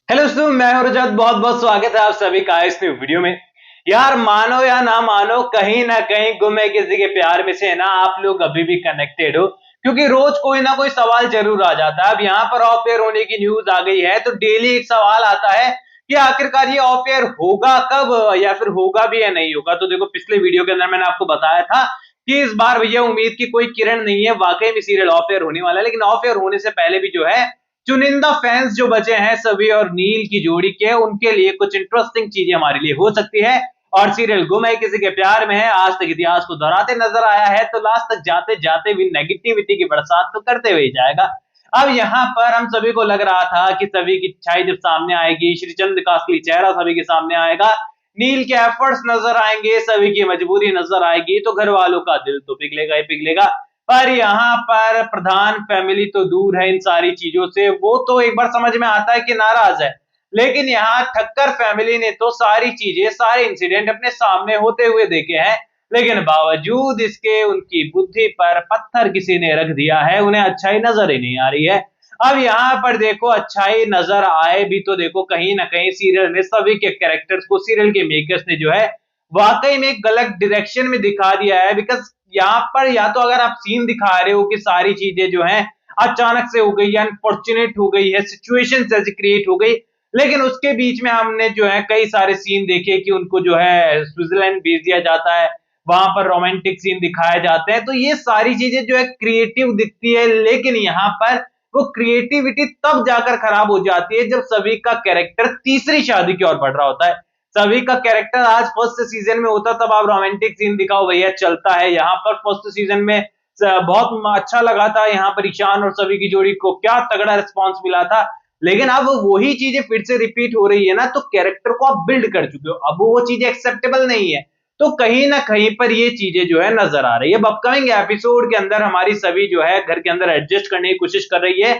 Hello दोस्तों, मैं हूं रजत। बहुत बहुत स्वागत है आप सभी का इस न्यू वीडियो में। यार मानो या ना मानो, कहीं ना कहीं गुम है किसी के प्यार में से ना आप लोग अभी भी कनेक्टेड हो, क्योंकि रोज कोई ना कोई सवाल जरूर आ जाता है। अब यहाँ पर ऑफ एयर होने की न्यूज आ गई है तो डेली एक सवाल आता है कि आखिरकार ये ऑफ एयर होगा कब, या फिर होगा भी या नहीं होगा। तो देखो, पिछले वीडियो के अंदर मैंने आपको बताया था कि इस बार भैया उम्मीद की कोई किरण नहीं है, वाकई में सीरियल ऑफ एयर होने वाला है। लेकिन ऑफ एयर होने से पहले भी जो है चुनिंदा फैंस जो बचे हैं सभी और नील की जोड़ी के, उनके लिए कुछ इंटरेस्टिंग चीजें हमारे लिए हो सकती है। और सीरियल गुम है किसी के प्यार में है आज तक इतिहास को दोहराते नजर आया है, तो लास्ट तक जाते जाते भी नेगेटिविटी की बरसात तो करते हुए जाएगा। अब यहाँ पर हम सभी को लग रहा था कि सभी की अच्छाई जब सामने आएगी, श्रीचंद का असली चेहरा सभी के सामने आएगा, नील के एफर्ट्स नजर आएंगे, सभी की मजबूरी नजर आएगी, तो घर वालों का दिल तो पिघलेगा ही पिघलेगा। पर यहाँ पर प्रधान फैमिली तो दूर है इन सारी चीजों से, वो तो एक बार समझ में आता है कि नाराज है। लेकिन यहाँ ठक्कर फैमिली ने तो सारी चीजें, सारे इंसिडेंट अपने सामने होते हुए देखे हैं, लेकिन बावजूद इसके उनकी बुद्धि पर पत्थर किसी ने रख दिया है, उन्हें अच्छाई नजर ही नहीं आ रही है। अब यहाँ पर देखो, अच्छाई नजर आए भी तो देखो, कहीं ना कहीं सीरियल में सभी के कैरेक्टर्स को सीरियल के मेकर्स ने जो है वाकई में एक गलत डायरेक्शन में दिखा दिया है। बिकॉज यहाँ पर या तो अगर आप सीन दिखा रहे हो कि सारी चीजें जो है अचानक से हो गई है, अनफॉर्चुनेट हो गई है, सिचुएशन ऐसी क्रिएट हो गई, लेकिन उसके बीच में हमने जो है कई सारे सीन देखे कि उनको जो है स्विट्जरलैंड भेज दिया जाता है, वहां पर रोमांटिक सीन दिखाए जाते हैं, तो ये सारी चीजें जो है क्रिएटिव दिखती है। लेकिन यहाँ पर वो क्रिएटिविटी तब जाकर खराब हो जाती है जब सभी का कैरेक्टर तीसरी शादी की ओर बढ़ रहा होता है। सभी का कैरेक्टर आज फर्स्ट सीजन में होता तब आप रोमांटिक सीन दिखाओ भैया, चलता है। यहाँ पर फर्स्ट सीजन में बहुत अच्छा लगा था, यहाँ पर ईशान और सभी की जोड़ी को क्या तगड़ा रिस्पॉन्स मिला था। लेकिन अब वही चीजें फिर से रिपीट हो रही है ना, तो कैरेक्टर को आप बिल्ड कर चुके हो, अब वो चीजें एक्सेप्टेबल नहीं है। तो कहीं ना कहीं पर ये चीजें जो है नजर आ रही है। अब अपकमिंग एपिसोड के अंदर हमारी सभी जो है घर के अंदर एडजस्ट करने की कोशिश कर रही है,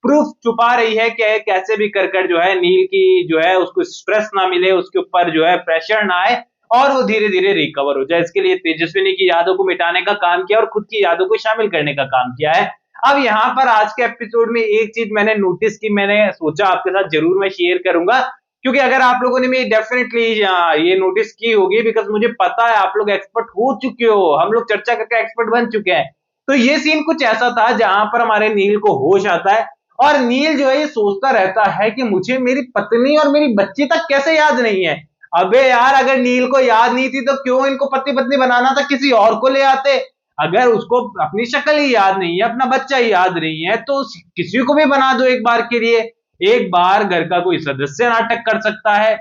प्रूफ छुपा रही है कि कैसे भी कर कर जो है नील की जो है उसको स्ट्रेस ना मिले, उसके ऊपर जो है प्रेशर ना आए और वो धीरे धीरे रिकवर हो जाए। इसके लिए तेजस्विनी की यादों को मिटाने का काम किया और खुद की यादों को शामिल करने का काम किया है। अब यहाँ पर आज के एपिसोड में एक चीज मैंने नोटिस की, मैंने सोचा आपके साथ जरूर मैं शेयर करूंगा, क्योंकि अगर आप लोगों ने भी डेफिनेटली ये नोटिस की होगी, बिकॉज मुझे पता है आप लोग एक्सपर्ट हो चुके हो, हम लोग चर्चा करके एक्सपर्ट बन चुके हैं। तो ये सीन कुछ ऐसा था जहां पर हमारे नील को होश आता है और नील जो है ये सोचता रहता है कि मुझे मेरी पत्नी और मेरी बच्ची तक कैसे याद नहीं है। अबे यार, अगर नील को याद नहीं थी तो क्यों इनको पति पत्नी बनाना था, किसी और को ले आते। अगर उसको अपनी शक्ल ही याद नहीं है, अपना बच्चा ही याद नहीं है, तो किसी को भी बना दो एक बार के लिए। एक बार घर का कोई सदस्य नाटक कर सकता है,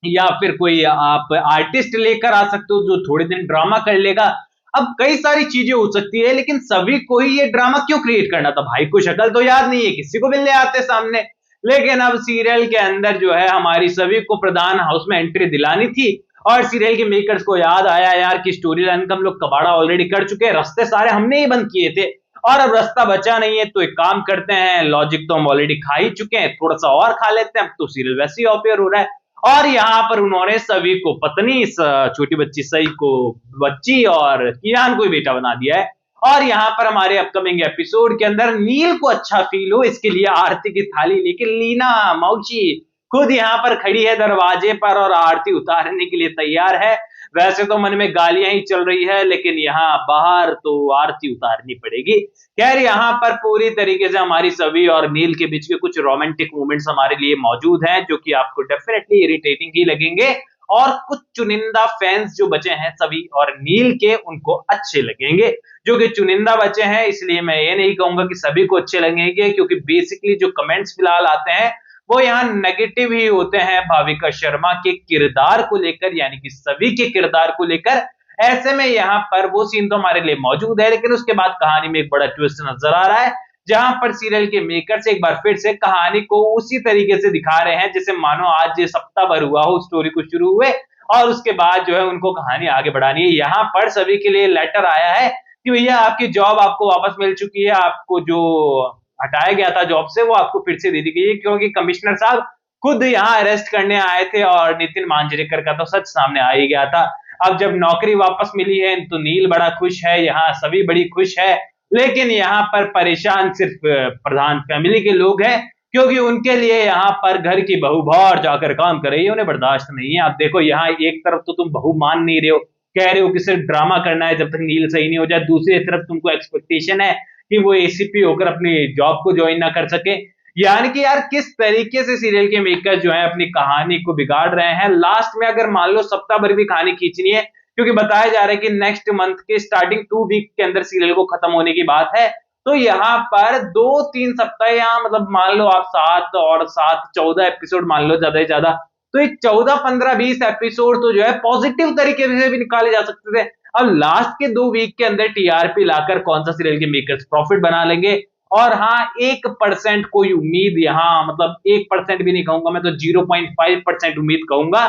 या फिर कोई आप आर्टिस्ट लेकर आ सकते हो जो थोड़े दिन ड्रामा कर लेगा। अब कई सारी चीजें हो सकती है, लेकिन सभी को ही ये ड्रामा क्यों क्रिएट करना था? भाई को शक्ल तो याद नहीं है, किसी को भी ले आते सामने। लेकिन अब सीरियल के अंदर जो है हमारी सभी को प्रधान हाउस में एंट्री दिलानी थी, और सीरियल के मेकर्स को याद आया यार कि स्टोरी लाइन का हम लोग कबाड़ा ऑलरेडी कर चुके हैं, रास्ते सारे हमने ही बंद किए थे और अब रास्ता बचा नहीं है, तो एक काम करते हैं, लॉजिक तो हम ऑलरेडी खा ही चुके हैं, थोड़ा सा और खा लेते हैं, अब तो सीरियल वैसे ही ऑफेयर हो रहा है। और यहाँ पर उन्होंने सभी को पत्नी, इस छोटी बच्ची सई को बच्ची और कियान को बेटा बना दिया है। और यहाँ पर हमारे अपकमिंग एपिसोड के अंदर नील को अच्छा फील हो, इसके लिए आरती की थाली लेके लीना मौसी खुद यहाँ पर खड़ी है दरवाजे पर और आरती उतारने के लिए तैयार है। वैसे तो मन में गालियां ही चल रही है, लेकिन यहाँ बाहर तो आरती उतारनी पड़ेगी। खैर, यहाँ पर पूरी तरीके से हमारी सभी और नील के बीच के कुछ रोमांटिक मोमेंट्स हमारे लिए मौजूद हैं, जो कि आपको डेफिनेटली इरिटेटिंग ही लगेंगे, और कुछ चुनिंदा फैंस जो बचे हैं सभी और नील के, उनको अच्छे लगेंगे। जो कि चुनिंदा बचे हैं, इसलिए मैं ये नहीं कहूंगा कि सभी को अच्छे लगेंगे, क्योंकि बेसिकली जो कमेंट्स फिलहाल आते हैं वो यहाँ नेगेटिव ही होते हैं भाविका शर्मा के किरदार को लेकर, यानी कि सभी के किरदार को लेकर। ऐसे में यहाँ पर वो सीन तो हमारे लिए मौजूद है, लेकिन उसके बाद कहानी में एक बड़ा ट्विस्ट नजर आ रहा है, जहां पर सीरियल के मेकर्स एक बार फिर से कहानी को उसी तरीके से दिखा रहे हैं जैसे मानो आज सप्ताह भर हुआ हो स्टोरी को शुरू हुए, और उसके बाद जो है उनको कहानी आगे बढ़ानी है। यहाँ पर सभी के लिए लेटर आया है कि भैया आपकी जॉब आपको वापस मिल चुकी है, आपको जो हटाया गया था जॉब से वो आपको फिर से दे दी गई है, क्योंकि कमिश्नर साहब खुद यहाँ अरेस्ट करने आए थे और नितिन मांजरेकर का तो सच सामने आ ही गया था। अब जब नौकरी वापस मिली है तो नील बड़ा खुश है, यहाँ सभी बड़ी खुश है, लेकिन यहाँ पर परेशान सिर्फ प्रधान फैमिली के लोग हैं। क्योंकि उनके लिए यहाँ पर घर की बहू बाहर जाकर काम कर रही है, उन्हें बर्दाश्त नहीं है। अब देखो यहाँ एक तरफ तो तुम बहू मान नहीं रहे हो, कह रहे हो कि सिर्फ ड्रामा करना है जब तक नील सही नहीं हो जाए, दूसरी तरफ तुमको एक्सपेक्टेशन है कि वो एसीपी होकर अपनी जॉब को ज्वाइन ना कर सके। यानी कि यार किस तरीके से सीरियल के मेकर जो है अपनी कहानी को बिगाड़ रहे हैं। लास्ट में अगर मान लो सप्ताह भर भी कहानी खींचनी है, क्योंकि बताया जा रहा है कि नेक्स्ट मंथ के स्टार्टिंग 2 वीक के अंदर सीरियल को खत्म होने की बात है, तो यहाँ पर 2-3 सप्ताह या मतलब मान लो आप 7 और 7 14 एपिसोड मान लो ज्यादा से ज्यादा, तो ये 14 15 20 एपिसोड तो जो है पॉजिटिव तरीके से भी निकाले जा सकते थे। अब लास्ट के 2 वीक के अंदर टीआरपी लाकर कौन सा सीरियल के मेकर्स प्रॉफिट बना लेंगे। और हाँ 1% कोई उम्मीद यहाँ मतलब 1% भी नहीं कहूंगा मैं, तो 0.5% उम्मीद कहूंगा,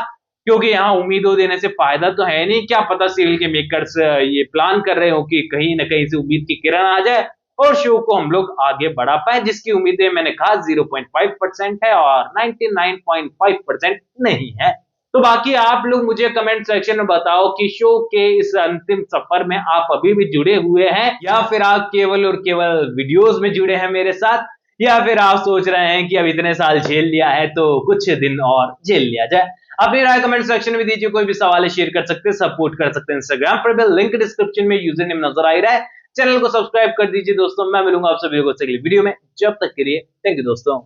क्योंकि यहाँ उम्मीदों देने से फायदा तो है नहीं। क्या पता सीरियल के मेकर्स ये प्लान कर रहे हो कि कहीं ना कहीं से उम्मीद की किरण आ जाए और शो को हम लोग आगे बढ़ा पाए, जिसकी उम्मीदें मैंने कहा 0.5% है और 99.5% नहीं है। तो बाकी आप लोग मुझे कमेंट सेक्शन में बताओ कि शो के इस अंतिम सफर में आप अभी भी जुड़े हुए हैं या फिर आप केवल और केवल वीडियोस में जुड़े हैं मेरे साथ, या फिर आप सोच रहे हैं कि अब इतने साल झेल लिया है तो कुछ दिन और झेल लिया जाए। अपनी राय कमेंट सेक्शन में दीजिए, कोई भी सवाल है शेयर कर सकते हैं, सपोर्ट कर सकते हैं इंस्टाग्राम पर भी, लिंक डिस्क्रिप्शन में यूजर नेम नजर आ रहा है। चैनल को सब्सक्राइब कर दीजिए दोस्तों। मैं मिलूंगा आप सभी को अगली वीडियो में, जब तक के लिए थैंक यू दोस्तों।